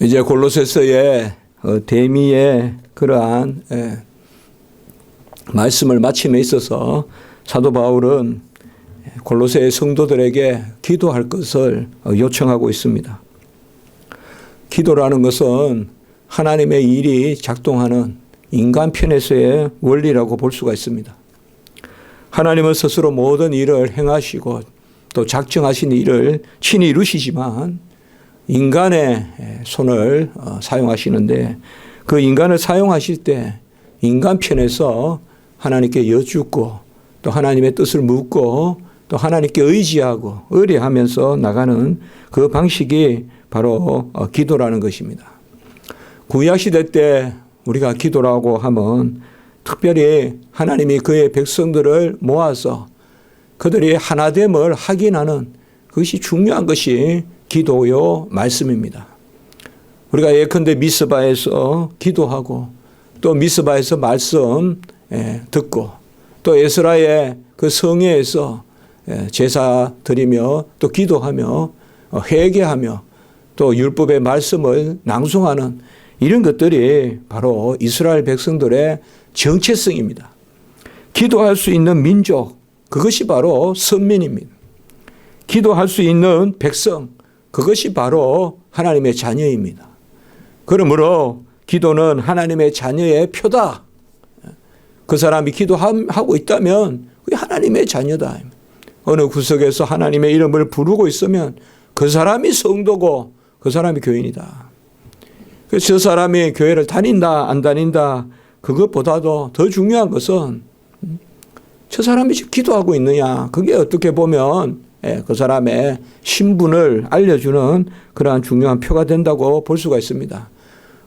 이제 골로새서의 대미의 그러한 말씀을 마침에 있어서 사도 바울은 골로새 성도들에게 기도할 것을 요청하고 있습니다. 기도라는 것은 하나님의 일이 작동하는 인간 편에서의 원리라고 볼 수가 있습니다. 하나님은 스스로 모든 일을 행하시고 또 작정하신 일을 친히 이루시지만 인간의 손을 사용하시는데 그 인간을 사용하실 때 인간 편에서 하나님께 여쭙고 또 하나님의 뜻을 묻고 또 하나님께 의지하고 의뢰하면서 나가는 그 방식이 바로 기도라는 것입니다. 구약시대 때 우리가 기도라고 하면 특별히 하나님이 그의 백성들을 모아서 그들이 하나됨을 확인하는 그것이 중요한 것이 기도요 말씀입니다. 우리가 예컨대 미스바에서 기도하고 또 미스바에서 말씀 듣고 또 에스라의 그 성회에서 제사 드리며 또 기도하며 회개하며 또 율법의 말씀을 낭송하는 이런 것들이 바로 이스라엘 백성들의 정체성입니다. 기도할 수 있는 민족, 그것이 바로 선민입니다. 기도할 수 있는 백성, 그것이 바로 하나님의 자녀입니다. 그러므로 기도는 하나님의 자녀의 표다. 그 사람이 기도하고 있다면 그게 하나님의 자녀다. 어느 구석에서 하나님의 이름을 부르고 있으면 그 사람이 성도고 그 사람이 교인이다. 그래서 저 사람이 교회를 다닌다 안 다닌다 그것보다도 더 중요한 것은 저 사람이 지금 기도하고 있느냐. 그게 어떻게 보면 그 사람의 신분을 알려주는 그러한 중요한 표가 된다고 볼 수가 있습니다.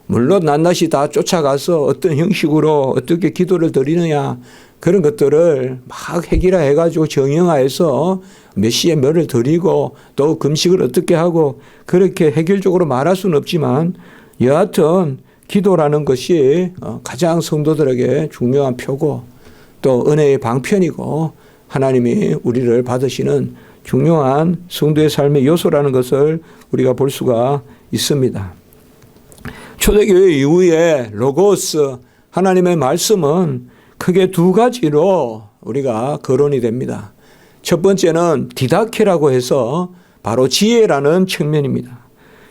물론 낱낱이 다 쫓아가서 어떤 형식으로 어떻게 기도를 드리느냐 그런 것들을 막 해결해가지고 정형화해서 몇 시에 뭐를 드리고 또 금식을 어떻게 하고 그렇게 해결적으로 말할 수는 없지만 여하튼 기도라는 것이 가장 성도들에게 중요한 표고 또 은혜의 방편이고 하나님이 우리를 받으시는 중요한 성도의 삶의 요소라는 것을 우리가 볼 수가 있습니다. 초대교회 이후에 로고스 하나님의 말씀은 크게 두 가지로 우리가 거론이 됩니다. 첫 번째는 디다케라고 해서 바로 지혜라는 측면입니다.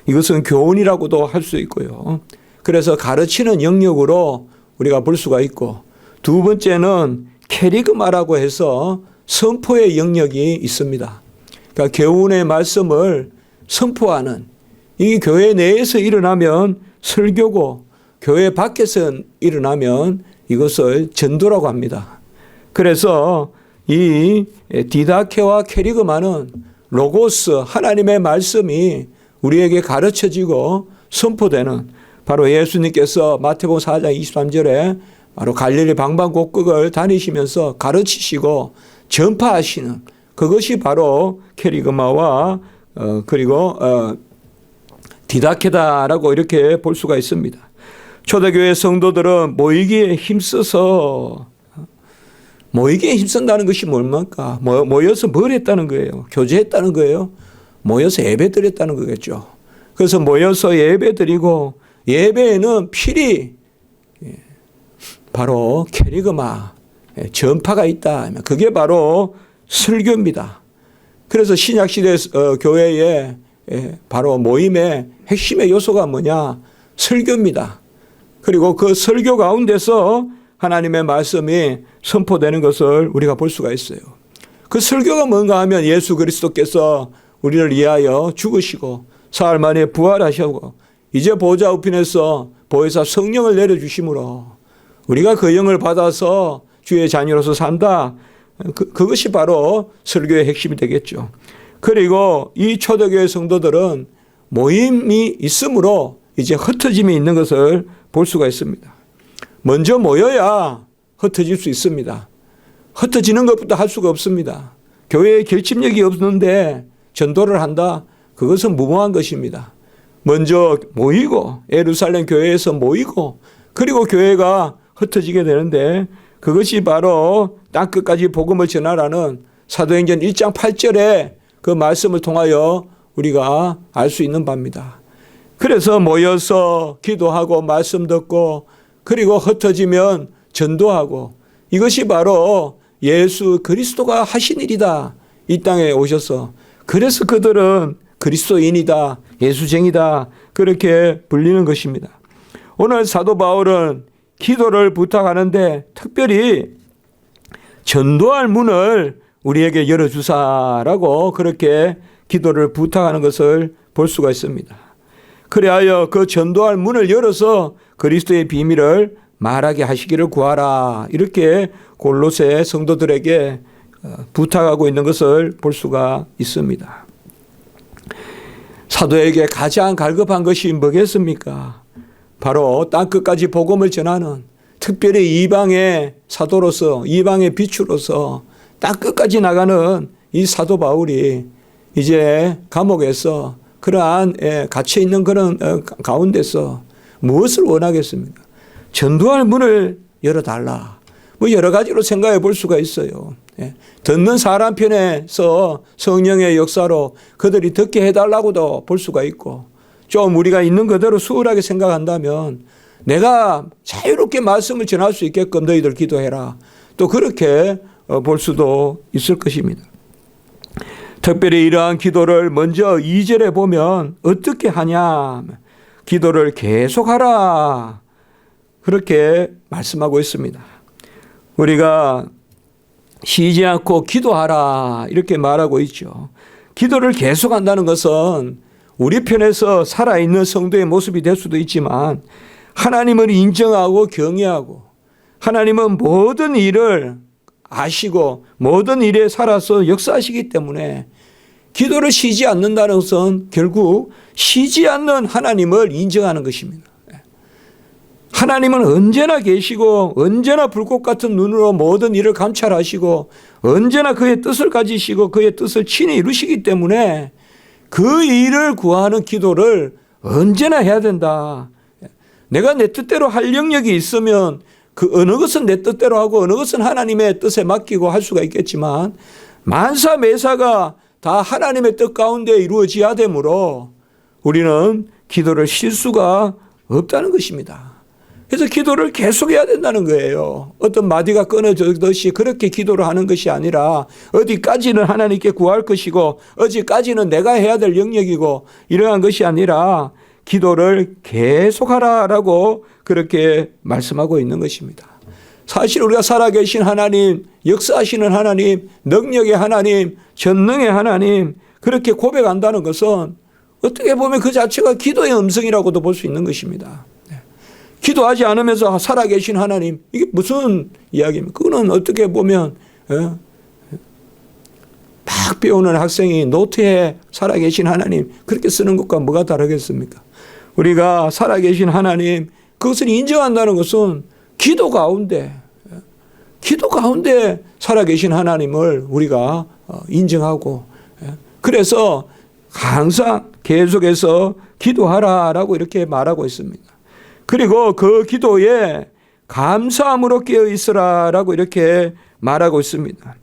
이것은 교훈이라고도 할 수 있고요. 그래서 가르치는 영역으로 우리가 볼 수가 있고 두 번째는 캐리그마라고 해서 선포의 영역이 있습니다. 그러니까 교훈의 말씀을 선포하는 이 교회 내에서 일어나면 설교고 교회 밖에서 일어나면 이것을 전도라고 합니다. 그래서 이 디다케와 캐리그마는 로고스 하나님의 말씀이 우리에게 가르쳐지고 선포되는 바로 예수님께서 마태복음 4장 23절에 바로 갈릴리 방방곡곡을 다니시면서 가르치시고 전파하시는 그것이 바로 캐리그마와 그리고 디다케다라고 이렇게 볼 수가 있습니다. 초대교회 성도들은 모이기에 힘써서 모이기에 힘쓴다는 것이 뭡니까? 모여서 뭘 했다는 거예요? 교제했다는 거예요? 모여서 예배 드렸다는 거겠죠. 그래서 모여서 예배 드리고 예배에는 필히 바로 캐리그마 전파가 있다. 그게 바로 설교입니다. 그래서 신약시대 교회의 바로 모임의 핵심의 요소가 뭐냐? 설교입니다. 그리고 그 설교 가운데서 하나님의 말씀이 선포되는 것을 우리가 볼 수가 있어요. 그 설교가 뭔가 하면 예수 그리스도께서 우리를 위하여 죽으시고 사흘 만에 부활하시고 이제 보좌 우편에서 보혜사 성령을 내려주심으로 우리가 그 영을 받아서 주의 자녀로서 산다. 그것이 바로 설교의 핵심이 되겠죠. 그리고 이 초대교회 성도들은 모임이 있으므로 이제 흩어짐이 있는 것을 볼 수가 있습니다. 먼저 모여야 흩어질 수 있습니다. 흩어지는 것부터 할 수가 없습니다. 교회에 결집력이 없는데 전도를 한다? 그것은 무모한 것입니다. 먼저 모이고 예루살렘 교회에서 모이고 그리고 교회가 흩어지게 되는데 그것이 바로 땅끝까지 복음을 전하라는 사도행전 1장 8절에 그 말씀을 통하여 우리가 알 수 있는 바입니다. 그래서 모여서 기도하고 말씀 듣고 그리고 흩어지면 전도하고 이것이 바로 예수 그리스도가 하신 일이다. 이 땅에 오셔서. 그래서 그들은 그리스도인이다. 예수쟁이다. 그렇게 불리는 것입니다. 오늘 사도 바울은 기도를 부탁하는데 특별히 전도할 문을 우리에게 열어주사라고 그렇게 기도를 부탁하는 것을 볼 수가 있습니다. 그리하여 그 전도할 문을 열어서 그리스도의 비밀을 말하게 하시기를 구하라. 이렇게 골로새 성도들에게 부탁하고 있는 것을 볼 수가 있습니다. 사도에게 가장 갈급한 것이 뭐겠습니까? 바로 땅끝까지 복음을 전하는, 특별히 이방의 사도로서, 이방의 빛으로서 땅끝까지 나가는 이 사도 바울이 이제 감옥에서 그러한 갇혀 있는 그런 가운데서 무엇을 원하겠습니까? 전도할 문을 열어달라. 뭐 여러 가지로 생각해 볼 수가 있어요. 듣는 사람 편에서 성령의 역사로 그들이 듣게 해달라고도 볼 수가 있고, 좀 우리가 있는 그대로 수월하게 생각한다면 내가 자유롭게 말씀을 전할 수 있게끔 너희들 기도해라. 또 그렇게 볼 수도 있을 것입니다. 특별히 이러한 기도를 먼저 2절에 보면 어떻게 하냐, 기도를 계속하라, 그렇게 말씀하고 있습니다. 우리가 쉬지 않고 기도하라 이렇게 말하고 있죠. 기도를 계속한다는 것은 우리 편에서 살아있는 성도의 모습이 될 수도 있지만 하나님을 인정하고 경외하고 하나님은 모든 일을 아시고 모든 일에 살아서 역사하시기 때문에 기도를 쉬지 않는다는 것은 결국 쉬지 않는 하나님을 인정하는 것입니다. 하나님은 언제나 계시고 언제나 불꽃 같은 눈으로 모든 일을 감찰하시고 언제나 그의 뜻을 가지시고 그의 뜻을 친히 이루시기 때문에 그 일을 구하는 기도를 언제나 해야 된다. 내가 내 뜻대로 할 영역이 있으면 그 어느 것은 내 뜻대로 하고 어느 것은 하나님의 뜻에 맡기고 할 수가 있겠지만 만사매사가 다 하나님의 뜻 가운데 이루어져야 되므로 우리는 기도를 쉴 수가 없다는 것입니다. 그래서 기도를 계속해야 된다는 거예요. 어떤 마디가 끊어지듯이 그렇게 기도를 하는 것이 아니라 어디까지는 하나님께 구할 것이고 어디까지는 내가 해야 될 영역이고 이러한 것이 아니라 기도를 계속하라라고 그렇게 말씀하고 있는 것입니다. 사실 우리가 살아계신 하나님, 역사하시는 하나님, 능력의 하나님, 전능의 하나님 그렇게 고백한다는 것은 어떻게 보면 그 자체가 기도의 음성이라고도 볼 수 있는 것입니다. 기도하지 않으면서 살아계신 하나님, 이게 무슨 이야기입니까? 그거는 어떻게 보면 막 배우는 학생이 노트에 살아계신 하나님 그렇게 쓰는 것과 뭐가 다르겠습니까? 우리가 살아계신 하나님 그것을 인정한다는 것은 기도 가운데 살아계신 하나님을 우리가 인정하고 그래서 항상 계속해서 기도하라라고 이렇게 말하고 있습니다. 그리고 그 기도에 감사함으로 깨어 있으라라고 이렇게 말하고 있습니다.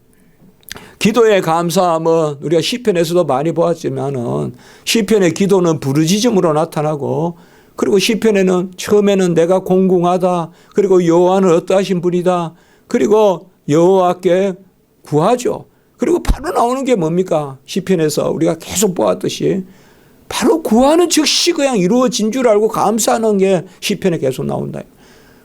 기도의 감사함은 우리가 시편에서도 많이 보았지만은 시편의 기도는 부르짖음으로 나타나고 그리고 시편에는 처음에는 내가 공궁하다 그리고 여호와는 어떠하신 분이다 그리고 여호와께 구하죠. 그리고 바로 나오는 게 뭡니까? 시편에서 우리가 계속 보았듯이 바로 구하는 즉시 그냥 이루어진 줄 알고 감사하는 게 시편에 계속 나온다.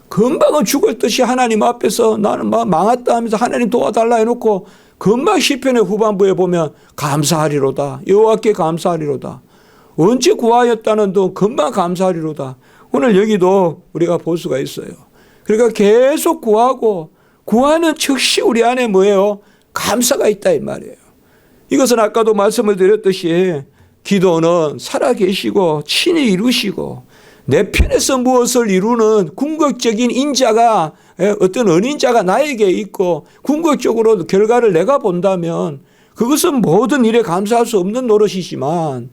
금방은 죽을 듯이 하나님 앞에서 나는 망했다 하면서 하나님 도와달라 해놓고 금방 시편의 후반부에 보면 감사하리로다. 여호와께 감사하리로다. 언제 구하였다는 동 금방 감사하리로다. 오늘 여기도 우리가 볼 수가 있어요. 그러니까 계속 구하고 구하는 즉시 우리 안에 뭐예요? 감사가 있다 이 말이에요. 이것은 아까도 말씀을 드렸듯이 기도는 살아계시고 친히 이루시고 내 편에서 무엇을 이루는 궁극적인 인자가 어떤 은인자가 나에게 있고 궁극적으로 결과를 내가 본다면 그것은 모든 일에 감사할 수 없는 노릇이지만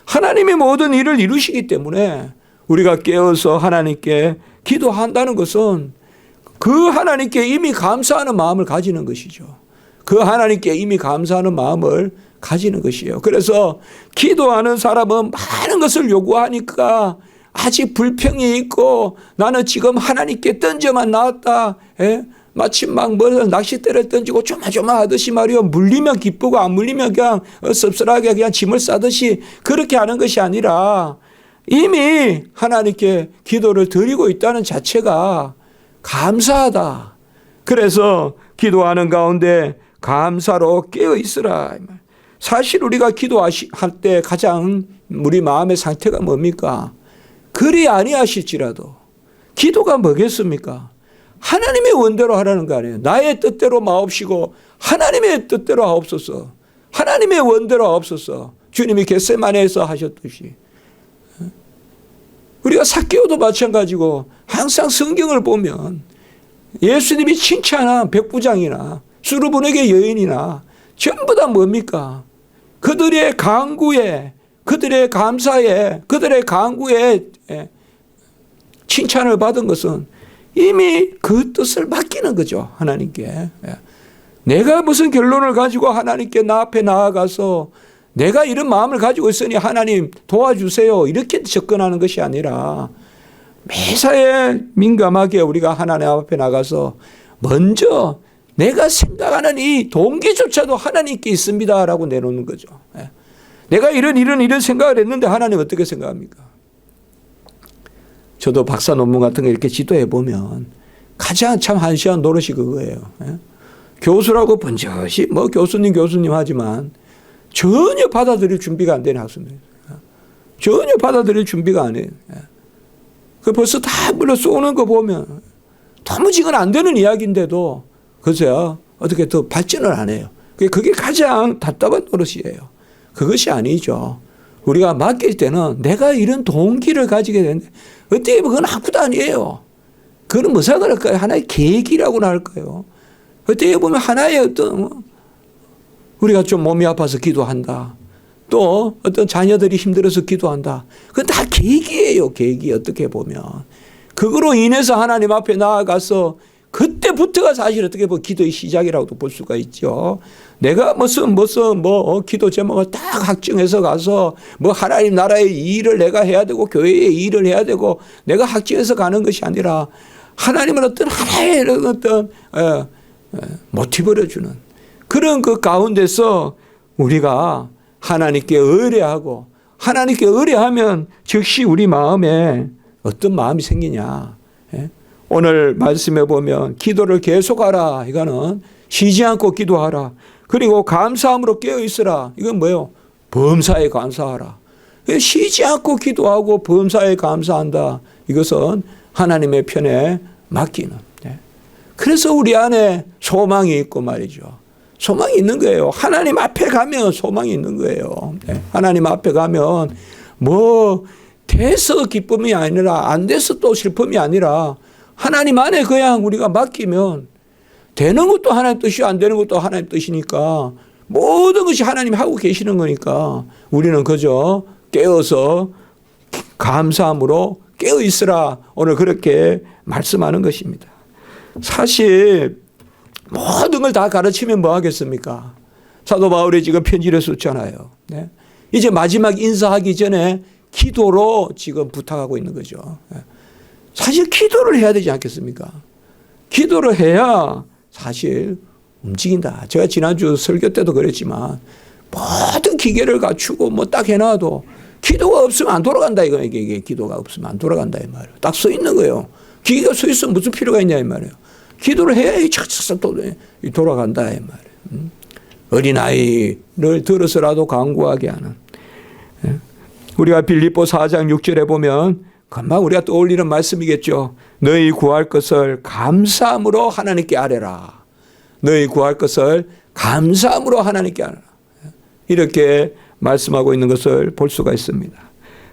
하나님이 모든 일을 이루시기 때문에 우리가 깨어서 하나님께 기도한다는 것은 그 하나님께 이미 감사하는 마음을 가지는 것이죠. 그 하나님께 이미 감사하는 마음을 가지는 것이에요. 그래서 기도하는 사람은 많은 것을 요구하니까 아직 불평이 있고 나는 지금 하나님께 던져만 나왔다. 예? 마침 막 낚싯대를 던지고 조마조마하듯이 말이요. 물리면 기쁘고 안 물리면 그냥 씁쓸하게 그냥 짐을 싸듯이 그렇게 하는 것이 아니라 이미 하나님께 기도를 드리고 있다는 자체가 감사하다. 그래서 기도하는 가운데 감사로 깨어 있으라. 사실 우리가 기도할 때 가장 우리 마음의 상태가 뭡니까? 그리 아니하실지라도 기도가 뭐겠습니까? 하나님의 원대로 하라는 거 아니에요. 나의 뜻대로 마옵시고 하나님의 뜻대로 하옵소서. 하나님의 원대로 하옵소서. 주님이 겟세마네에서 하셨듯이. 우리가 삭개오도 마찬가지고 항상 성경을 보면 예수님이 칭찬한 백부장이나 수르분에게 여인이나 전부 다 뭡니까? 그들의 강구에, 그들의 감사에, 그들의 강구에 칭찬을 받은 것은 이미 그 뜻을 맡기는 거죠. 하나님께. 내가 무슨 결론을 가지고 하나님께 나 앞에 나아가서 내가 이런 마음을 가지고 있으니 하나님 도와주세요. 이렇게 접근하는 것이 아니라 매사에 민감하게 우리가 하나님 앞에 나가서 먼저 내가 생각하는 이 동기조차도 하나님께 있습니다라고 내놓는 거죠. 내가 이런 생각을 했는데 하나님 어떻게 생각합니까? 저도 박사 논문 같은 거 이렇게 지도해 보면 가장 참 한시한 노릇이 그거예요. 교수라고 번젓이 뭐 교수님 하지만 전혀 받아들일 준비가 안 되는 학생들. 전혀 받아들일 준비가 안 해요. 그 벌써 다 물러 쏘는 거 보면 도무지는 안 되는 이야기인데도 그래서 어떻게 더 발전을 안 해요. 그게 가장 답답한 노릇이에요. 그것이 아니죠. 우리가 맡길 때는 내가 이런 동기를 가지게 되는데 어떻게 보면 그건 학구도 아니에요. 그건 뭐라 그럴까요? 하나의 계기라고나 할까요? 어떻게 보면 하나의 어떤 우리가 좀 몸이 아파서 기도한다. 또 어떤 자녀들이 힘들어서 기도한다. 그건 다 계기예요. 계기 어떻게 보면. 그거로 인해서 하나님 앞에 나아가서 그때부터가 사실 어떻게 보면 기도의 시작이라고도 볼 수가 있죠. 내가 무슨 기도 제목을 딱 확정해서 가서 뭐 하나님 나라의 일을 내가 해야 되고 교회의 일을 해야 되고 내가 확정해서 가는 것이 아니라 하나님은 어떤 하나의 어떤 모티브를 주는 그런 그 가운데서 우리가 하나님께 의뢰하고 하나님께 의뢰하면 즉시 우리 마음에 어떤 마음이 생기냐. 오늘 말씀해 보면 기도를 계속하라. 이거는 쉬지 않고 기도하라. 그리고 감사함으로 깨어 있으라. 이건 뭐예요? 범사에 감사하라. 쉬지 않고 기도하고 범사에 감사한다. 이것은 하나님의 편에 맡기는. 그래서 우리 안에 소망이 있고 말이죠. 소망이 있는 거예요. 하나님 앞에 가면 소망이 있는 거예요. 하나님 앞에 가면 뭐 돼서 기쁨이 아니라 안 돼서 또 슬픔이 아니라 하나님 안에 그냥 우리가 맡기면 되는 것도 하나님 뜻이고 안 되는 것도 하나님 뜻이니까 모든 것이 하나님이 하고 계시는 거니까 우리는 그저 깨어서 감사함으로 깨어 있으라. 오늘 그렇게 말씀하는 것입니다. 사실 모든 걸 다 가르치면 뭐 하겠습니까? 사도 바울이 지금 편지를 썼잖아요. 네? 이제 마지막 인사하기 전에 기도로 지금 부탁하고 있는 거죠. 사실 기도를 해야 되지 않겠습니까? 기도를 해야 사실 움직인다. 제가 지난주 설교 때도 그랬지만 모든 기계를 갖추고 뭐 딱 해놔도 기도가 없으면 안 돌아간다. 이게 기도가 없으면 안 돌아간다. 이 말이에요. 딱 써 있는 거예요. 기계가 서 있으면 무슨 필요가 있냐. 이 말이에요. 기도를 해야 착착 돌아간다. 이 말이에요. 어린아이를 들어서라도 강구하게 하는. 우리가 빌립보 4장 6절에 보면 금방 우리가 떠올리는 말씀이겠죠. 너희 구할 것을 감사함으로 하나님께 아뢰라. 너희 구할 것을 감사함으로 하나님께 아뢰라. 이렇게 말씀하고 있는 것을 볼 수가 있습니다.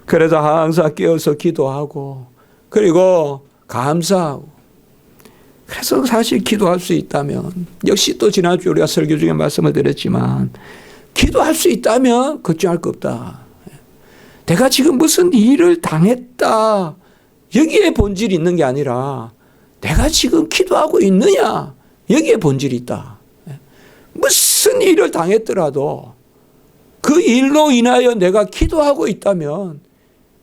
그래서 항상 깨어서 기도하고 그리고 감사하고 그래서 사실 기도할 수 있다면 역시 또 지난주 우리가 설교 중에 말씀을 드렸지만 기도할 수 있다면 걱정할 거 없다. 내가 지금 무슨 일을 당했다. 여기에 본질이 있는 게 아니라 내가 지금 기도하고 있느냐. 여기에 본질이 있다. 무슨 일을 당했더라도 그 일로 인하여 내가 기도하고 있다면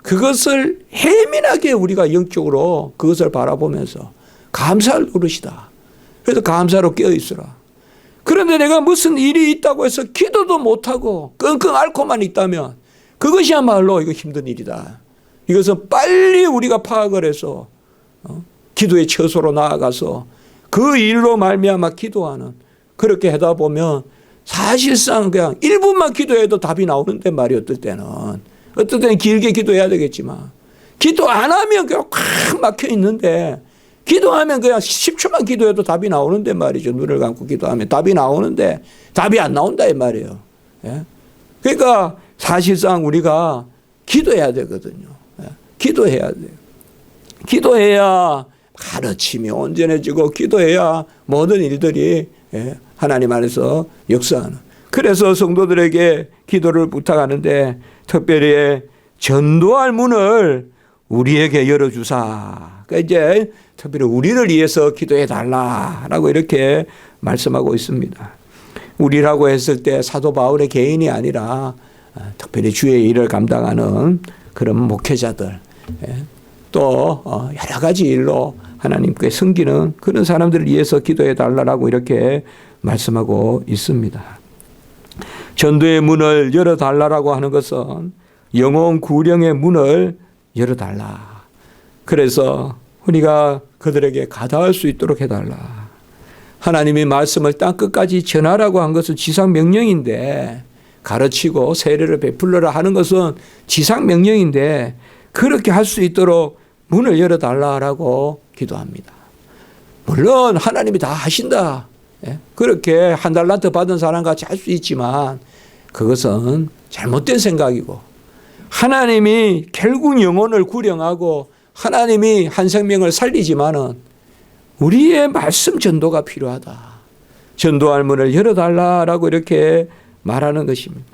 그것을 예민하게 우리가 영적으로 그것을 바라보면서 감사할 노릇이다. 그래서 감사로 깨어있으라. 그런데 내가 무슨 일이 있다고 해서 기도도 못하고 끙끙 앓고만 있다면 그것이야말로 이거 힘든 일이다. 이것은 빨리 우리가 파악을 해서 기도의 처소로 나아가서 그 일로 말미암아 기도하는, 그렇게 하다 보면 사실상 그냥 1분만 기도해도 답이 나오는데 말이에요. 어떨 때는 길게 기도해야 되겠지만 기도 안 하면 그냥 꽉 막혀 있는데 기도하면 그냥 10초만 기도해도 답이 나오는데 말이죠. 눈을 감고 기도하면 답이 나오는데 답이 안 나온다 이 말이에요. 예? 그러니까 사실상 우리가 기도해야 되거든요. 예? 기도해야 돼요. 기도해야 가르침이 온전해지고 기도해야 모든 일들이 하나님 안에서 역사하는. 그래서 성도들에게 기도를 부탁하는데 특별히 전도할 문을 우리에게 열어주사. 그러니까 이제 특별히 우리를 위해서 기도해 달라라고 이렇게 말씀하고 있습니다. 우리라고 했을 때 사도 바울의 개인이 아니라 특별히 주의 일을 감당하는 그런 목회자들, 또 여러 가지 일로 하나님께 섬기는 그런 사람들을 위해서 기도해 달라고 이렇게 말씀하고 있습니다. 전도의 문을 열어달라고 하는 것은 영혼 구령의 문을 열어달라. 그래서 우리가 그들에게 가다할 수 있도록 해달라. 하나님이 말씀을 땅끝까지 전하라고 한 것은 지상명령인데, 가르치고 세례를 베풀러라 하는 것은 지상명령인데 그렇게 할 수 있도록 문을 열어달라고 기도합니다. 물론 하나님이 다 하신다. 그렇게 한 달란트 받은 사람 같이 할 수 있지만 그것은 잘못된 생각이고, 하나님이 결국 영혼을 구령하고 하나님이 한 생명을 살리지만은 우리의 말씀 전도가 필요하다. 전도할 문을 열어달라고 이렇게 말하는 것입니다.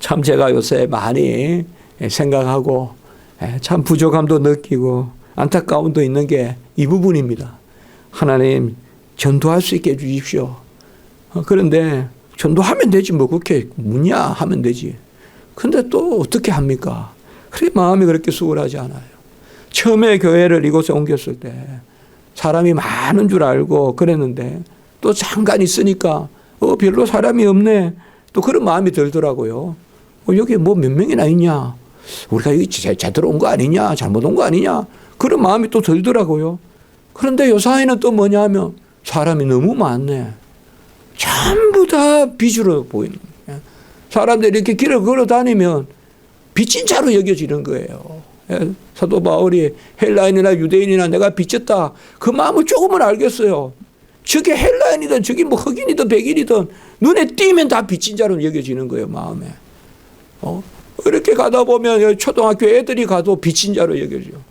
참 제가 요새 많이 생각하고 참 부족함도 느끼고 안타까움도 있는 게 이 부분입니다. 하나님 전도할 수 있게 해주십시오. 그런데 전도하면 되지 뭐 그렇게 묻냐 하면 되지. 근데 또 어떻게 합니까? 그렇게 마음이 그렇게 수월하지 않아요. 처음에 교회를 이곳에 옮겼을 때 사람이 많은 줄 알고 그랬는데 또 잠깐 있으니까 별로 사람이 없네. 또 그런 마음이 들더라고요. 여기 뭐 몇 명이나 있냐? 우리가 여기 제대로 온 거 아니냐? 잘못 온 거 아니냐? 그런 마음이 또 들더라고요. 그런데 요사이는 또 뭐냐 하면 사람이 너무 많네. 전부 다 빚으로 보이는 거예요. 사람들이 이렇게 길을 걸어 다니면 빚진 자로 여겨지는 거예요. 사도 바울이 헬라인이나 유대인이나 내가 빚졌다. 그 마음을 조금은 알겠어요. 저게 헬라인이든 저게 뭐 흑인이든 백인이든 눈에 띄면 다 빚진 자로 여겨지는 거예요. 마음에. 이렇게 가다 보면 초등학교 애들이 가도 빚진 자로 여겨져요.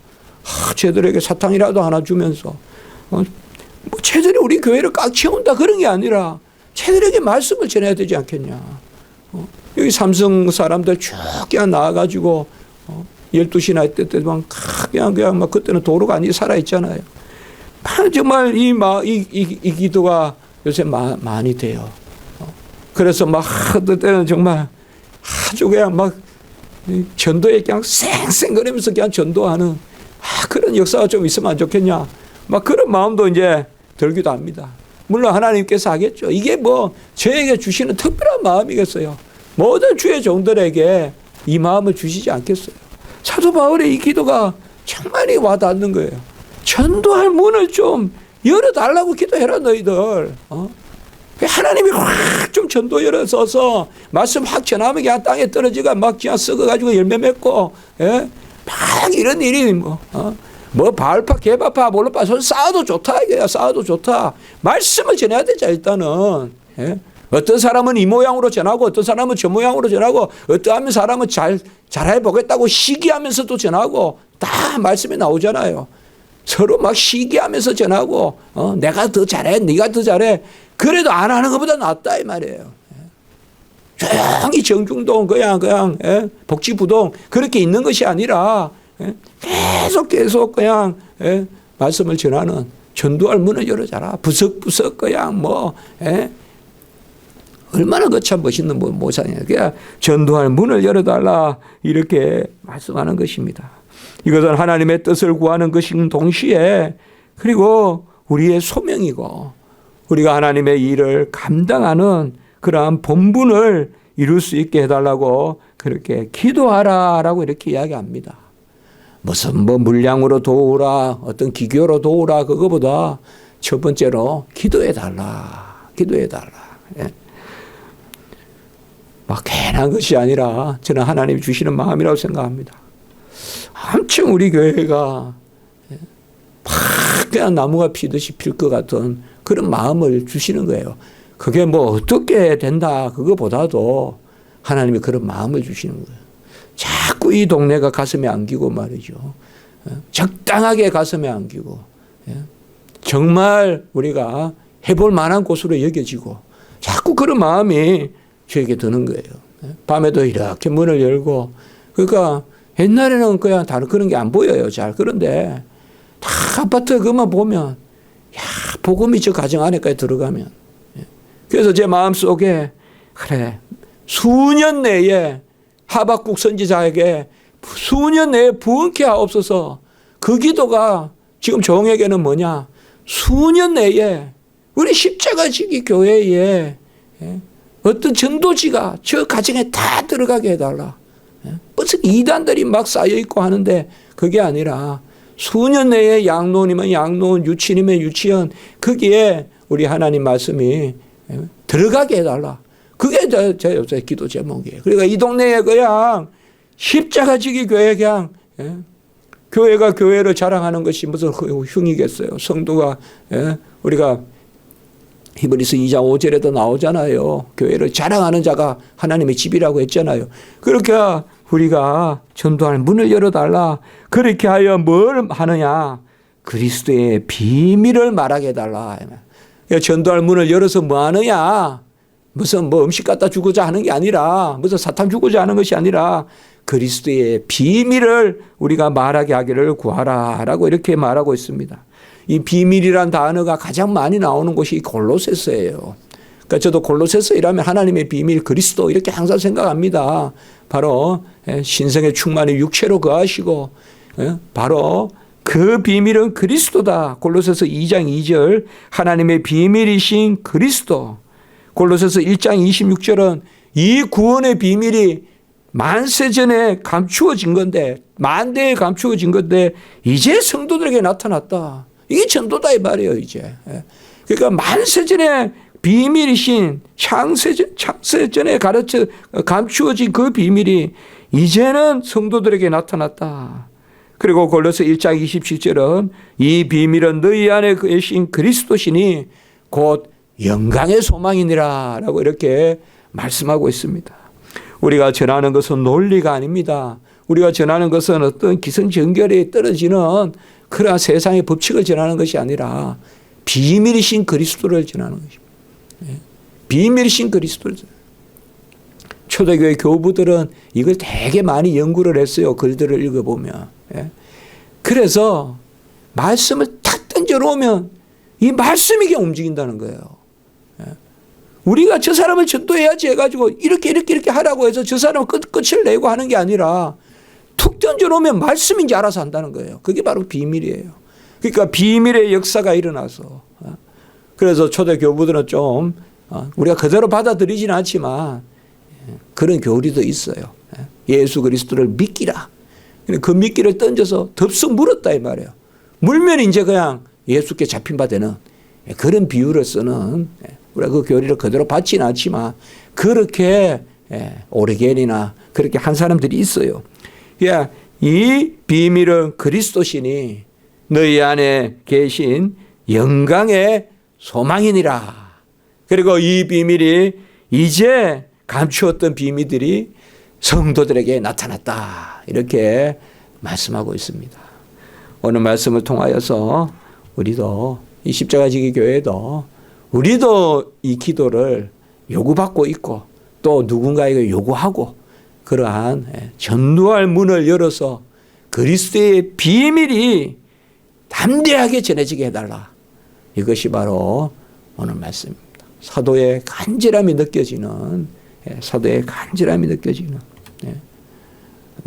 쟤들에게 사탕이라도 하나 주면서 뭐 쟤들이 우리 교회를 꽉 채운다 그런 게 아니라 쟤들에게 말씀을 전해야 되지 않겠냐. 여기 삼성 사람들 쭉 그냥 나와가지고 12시나 때만 그냥 막 그때는 도로가 아니 살아있잖아요. 정말 이 기도가 요새 많이 돼요. 그래서 막 그때는 정말 아주 그냥 막 전도에 그냥 쌩쌩거리면서 그냥 전도하는 그런 역사가 좀 있으면 안 좋겠냐. 막 그런 마음도 이제 들기도 합니다. 물론 하나님께서 하겠죠. 이게 뭐 저에게 주시는 특별한 마음이겠어요. 모든 주의 종들에게 이 마음을 주시지 않겠어요. 사도 바울의 이 기도가 정말 와닿는 거예요. 전도할 문을 좀 열어달라고 기도해라 너희들. 하나님이 확 좀 전도 열어서서 말씀 확 전하면 그냥 땅에 떨어지가 막 그냥 썩어가지고 열매 맺고 막 이런 일이 뭐 바알파 개바파 몰라파 손 쌓아도 좋다 이거야. 쌓아도 좋다. 말씀을 전해야 되자 일단은. 어떤 사람은 이 모양으로 전하고 어떤 사람은 저 모양으로 전하고 어떠한 사람은 잘해보겠다고 시기하면서도 전하고 다 말씀이 나오잖아요. 서로 막 시기하면서 전하고 내가 더 잘해 네가 더 잘해 그래도 안 하는 것보다 낫다 이 말이에요. 조용히 정중동 그냥 복지부동 그렇게 있는 것이 아니라 계속 그냥 말씀을 전하는 전도할 문을 열어줘라. 부석부석 그냥 얼마나 그 참 멋있는 모상이에요. 그냥 전도할 문을 열어달라 이렇게 말씀하는 것입니다. 이것은 하나님의 뜻을 구하는 것인 동시에 그리고 우리의 소명이고 우리가 하나님의 일을 감당하는 그러한 본분을 이룰 수 있게 해달라고 그렇게 기도하라라고 이렇게 이야기합니다. 무슨 물량으로 도우라 어떤 기교로 도우라 그거보다 첫 번째로 기도해달라. 기도해달라. 예. 막 괜한 것이 아니라 저는 하나님이 주시는 마음이라고 생각합니다. 엄청 우리 교회가 막 그냥 나무가 피듯이 필 것 같은 그런 마음을 주시는 거예요. 그게 어떻게 된다 그거보다도 하나님이 그런 마음을 주시는 거예요. 자꾸 이 동네가 가슴에 안기고 말이죠. 적당하게 가슴에 안기고 정말 우리가 해볼 만한 곳으로 여겨지고 자꾸 그런 마음이 저에게 드는 거예요. 밤에도 이렇게 문을 열고 그러니까 옛날에는 그냥 다른 그런 게 안 보여요. 잘. 그런데 다 아파트 그만 보면 야 복음이 저 가정 안에까지 들어가면 그래서 제 마음속에 그래 수년 내에 하박국 선지자에게 수년 내에 부흥케 하옵소서 그 기도가 지금 종에게는 뭐냐 수년 내에 우리 십자가지기 교회에 어떤 전도지가 저 가정에 다 들어가게 해달라. 무슨 이단들이 막 쌓여있고 하는데 그게 아니라 수년 내에 양로원이면 양로원, 유치원이면 유치원 거기에 우리 하나님 말씀이 들어가게 해달라. 그게 제 요새 기도 제목이에요. 그러니까 이 동네에 그냥 십자가지기 교회 그냥 교회가 교회를 자랑하는 것이 무슨 흉이겠어요. 성도가 우리가 히브리서 2장 5절에도 나오잖아요. 교회를 자랑하는 자가 하나님의 집이라고 했잖아요. 그렇게 우리가 전도할 문을 열어달라. 그렇게 하여 뭘 하느냐. 그리스도의 비밀을 말하게 해달라. 전도할 문을 열어서 뭐 하느냐. 무슨 음식 갖다 주고자 하는 게 아니라 무슨 사탕 주고자 하는 것이 아니라 그리스도의 비밀을 우리가 말하게 하기를 구하라라고 이렇게 말하고 있습니다. 이 비밀이란 단어가 가장 많이 나오는 곳이 골로새서예요. 그러니까 저도 골로새서이라면 하나님의 비밀 그리스도 이렇게 항상 생각합니다. 바로 신성의 충만히 육체로 거하시고 바로 그 비밀은 그리스도다. 골로새서 2장 2절 하나님의 비밀이신 그리스도. 골로새서 1장 26절은 이 구원의 비밀이 만세 전에 감추어진 건데 만대에 감추어진 건데 이제 성도들에게 나타났다. 이게 전도다 이 말이에요 이제. 그러니까 만세 전에 비밀이신 창세 전에 감추어진 그 비밀이 이제는 성도들에게 나타났다. 그리고 골로새 1장 27절은 이 비밀은 너희 안에 계신 그리스도시니 곧 영광의 소망이니라 라고 이렇게 말씀하고 있습니다. 우리가 전하는 것은 논리가 아닙니다. 우리가 전하는 것은 어떤 기승전결에 떨어지는 그러한 세상의 법칙을 전하는 것이 아니라 비밀이신 그리스도를 전하는 것입니다. 비밀이신 그리스도를. 초대교회 교부들은 이걸 되게 많이 연구를 했어요. 글들을 읽어보면. 그래서 말씀을 탁 던져놓으면 이 말씀이 그냥 움직인다는 거예요. 우리가 저 사람을 전도해야지 해가지고 이렇게 하라고 해서 저 사람을 끝을 내고 하는 게 아니라 툭 던져놓으면 말씀인지 알아서 한다는 거예요. 그게 바로 비밀이에요. 그러니까 비밀의 역사가 일어나서 그래서 초대 교부들은 좀 우리가 그대로 받아들이지는 않지만 그런 교리도 있어요. 예수 그리스도를 믿기라. 그 믿기를 던져서 덥석 물었다 이 말이에요. 물면 이제 그냥 예수께 잡힌 바 되는 그런 비유를 쓰는 우리가 그 교리를 그대로 받지는 않지만 그렇게 오리겐이나 그렇게 한 사람들이 있어요. 이 비밀은 그리스도시니 너희 안에 계신 영광의 소망이니라. 그리고 이 비밀이 이제 감추었던 비밀들이 성도들에게 나타났다. 이렇게 말씀하고 있습니다. 오늘 말씀을 통하여서 우리도 이 십자가지기 교회도 우리도 이 기도를 요구받고 있고 또 누군가에게 요구하고 그러한 전도할 문을 열어서 그리스도의 비밀이 담대하게 전해지게 해달라. 이것이 바로 오늘 말씀입니다. 사도의 간절함이 느껴지는, 사도의 간절함이 느껴지는,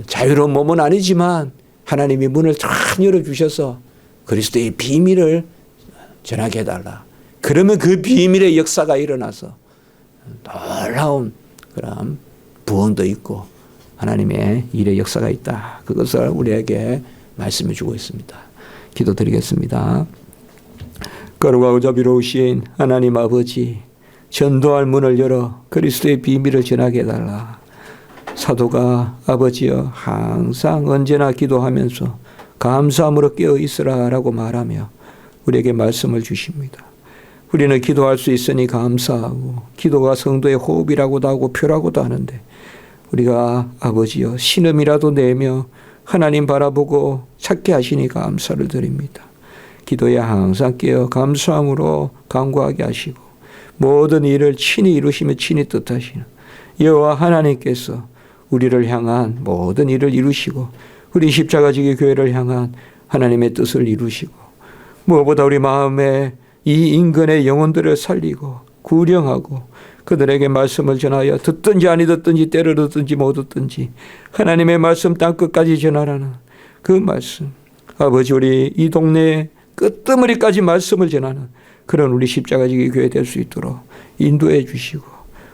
자유로운 몸은 아니지만 하나님이 문을 쫙 열어주셔서 그리스도의 비밀을 전하게 해달라. 그러면 그 비밀의 역사가 일어나서 놀라운 그런 부흥도 있고 하나님의 일의 역사가 있다. 그것을 우리에게 말씀해 주고 있습니다. 기도드리겠습니다. 거룩하고 자비로우신 하나님 아버지, 전도할 문을 열어 그리스도의 비밀을 전하게 해달라. 사도가 아버지여 항상 언제나 기도하면서 감사함으로 깨어 있으라라고 말하며 우리에게 말씀을 주십니다. 우리는 기도할 수 있으니 감사하고 기도가 성도의 호흡이라고도 하고 표라고도 하는데 우리가 아버지여 신음이라도 내며 하나님 바라보고 찾게 하시니 감사를 드립니다. 기도에 항상 깨어 감사함으로 간구하게 하시고 모든 일을 친히 이루시며 친히 뜻하시는 여호와 하나님께서 우리를 향한 모든 일을 이루시고 우리 십자가지기 교회를 향한 하나님의 뜻을 이루시고 무엇보다 우리 마음에 이 인간의 영혼들을 살리고 구령하고 그들에게 말씀을 전하여 듣든지 아니 듣든지 때를 듣든지 못 듣든지 하나님의 말씀 땅끝까지 전하라는 그 말씀, 아버지 우리 이 동네에 끝머리까지 말씀을 전하는 그런 우리 십자가지기 교회 될 수 있도록 인도해 주시고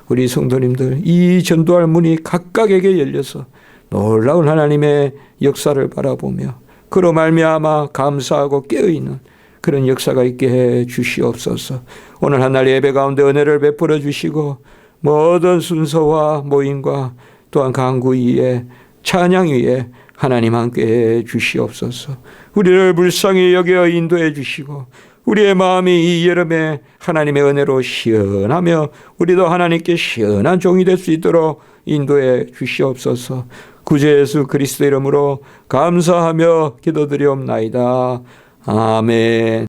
우리 성도님들 이 전도할 문이 각각에게 열려서 놀라운 하나님의 역사를 바라보며 그로 말미암아 감사하고 깨어있는 그런 역사가 있게 해 주시옵소서. 오늘 한날 예배 가운데 은혜를 베풀어 주시고 모든 순서와 모임과 또한 강구 위에 찬양 위에 하나님 함께 해 주시옵소서. 우리를 불쌍히 여겨 인도해 주시고 우리의 마음이 이 여름에 하나님의 은혜로 시원하며 우리도 하나님께 시원한 종이 될 수 있도록 인도해 주시옵소서. 구주 예수 그리스도 이름으로 감사하며 기도드리옵나이다. 아멘.